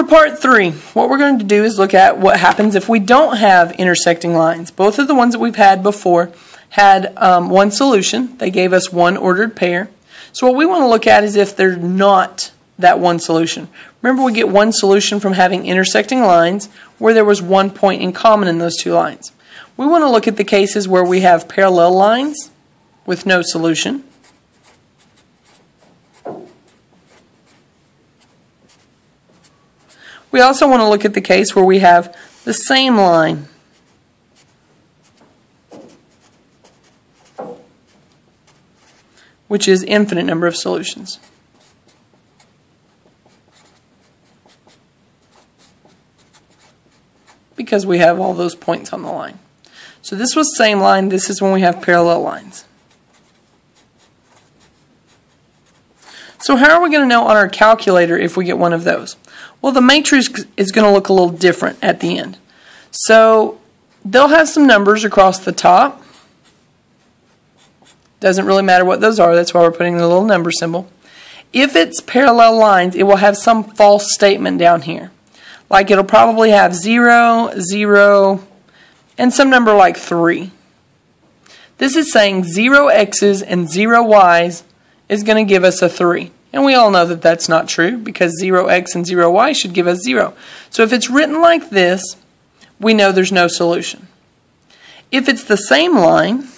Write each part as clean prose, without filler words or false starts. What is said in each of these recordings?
for part 3, what we're going to do is look at what happens if we don't have intersecting lines. Both of the ones that we've had before had one solution. They gave us one ordered pair. So what we want to look at is if they're not that one solution. Remember, we get one solution from having intersecting lines where there was one point in common in those two lines. We want to look at the cases where we have parallel lines with no solution. We also want to look at the case where we have the same line which is infinite number of solutions. Because we have all those points on the line. So this was same line, this is when we have parallel lines. So how are we going to know on our calculator if we get one of those? Well, the matrix is going to look a little different at the end. So they'll have some numbers across the top. Doesn't really matter what those are, that's why we're putting the little number symbol. If it's parallel lines, it will have some false statement down here. Like it'll probably have 0, 0, and some number like 3. This is saying 0 x's and 0 y's is going to give us a 3. And we all know that that's not true because 0x and 0y should give us 0. So if it's written like this, we know there's no solution. If it's the same line,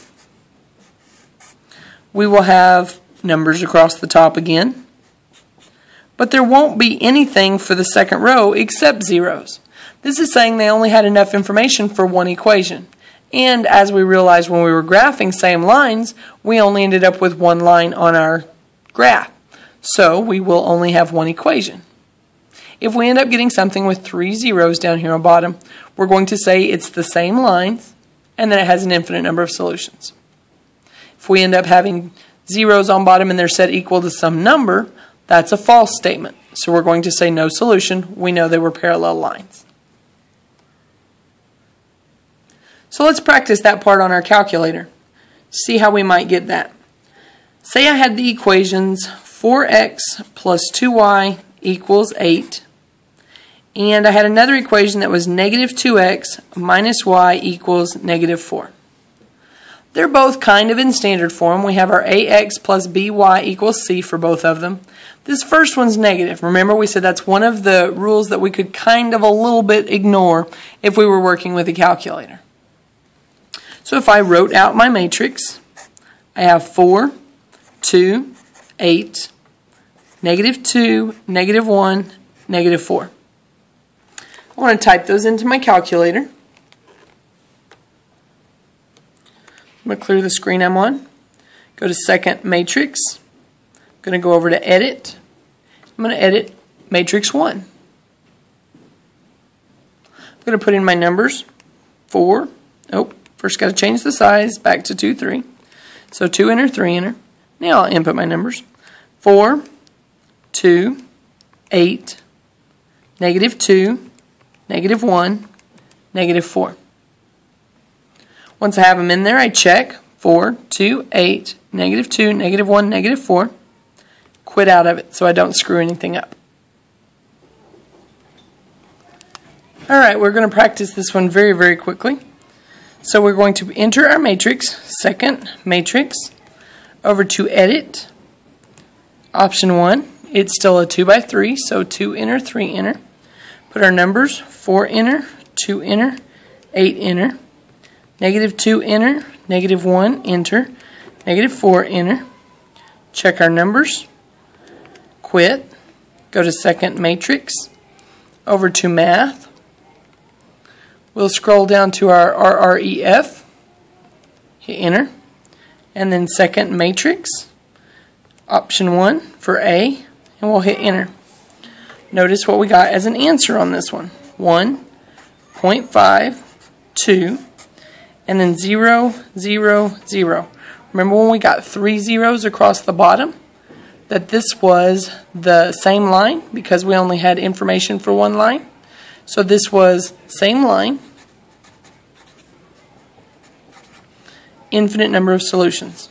we will have numbers across the top again. But there won't be anything for the second row except zeros. This is saying they only had enough information for one equation. And as we realized when we were graphing same lines, we only ended up with one line on our graph. So we will only have one equation. If we end up getting something with 3 zeros down here on bottom, we're going to say it's the same lines and that it has an infinite number of solutions. If we end up having zeros on bottom and they're set equal to some number, that's a false statement. So we're going to say no solution. We know they were parallel lines. So let's practice that part on our calculator. See how we might get that. Say I had the equations 4x plus 2y equals 8. And I had another equation that was negative 2x minus y equals negative 4. They're both kind of in standard form. We have our ax plus by equals c for both of them. This first one's negative. Remember, we said that's one of the rules that we could kind of a little bit ignore if we were working with a calculator. So if I wrote out my matrix, I have 4, 2, 8, negative 2, negative 1, negative 4. I want to type those into my calculator. I'm going to clear the screen I'm on. Go to second matrix. I'm going to go over to edit. I'm going to edit matrix 1. I'm going to put in my numbers. 4. Oh, first got to change the size back to 2, 3. So 2 enter, 3 enter. Now I'll input my numbers. 4, 2, 8, negative 2, negative 1, negative 4. Once I have them in there, I check 4, 2, 8, negative 2, negative 1, negative 4. Quit out of it so I don't screw anything up. Alright, we're going to practice this one very, very quickly. So we're going to enter our matrix, second matrix, over to edit, option 1. It's still a 2 by 3, so 2 enter, 3 enter. Put our numbers, 4 enter, 2 enter, 8 enter. Negative 2 enter, negative 1 enter, negative 4 enter. Check our numbers, quit, go to second matrix, over to math. We'll scroll down to our RREF, hit enter, and then second matrix, option 1 for A, and we'll hit enter. Notice what we got as an answer on this one, 1.52. And then 0, 0, 0. Remember when we got 3 zeros across the bottom? That this was the same line because we only had information for one line. So this was same line, infinite number of solutions.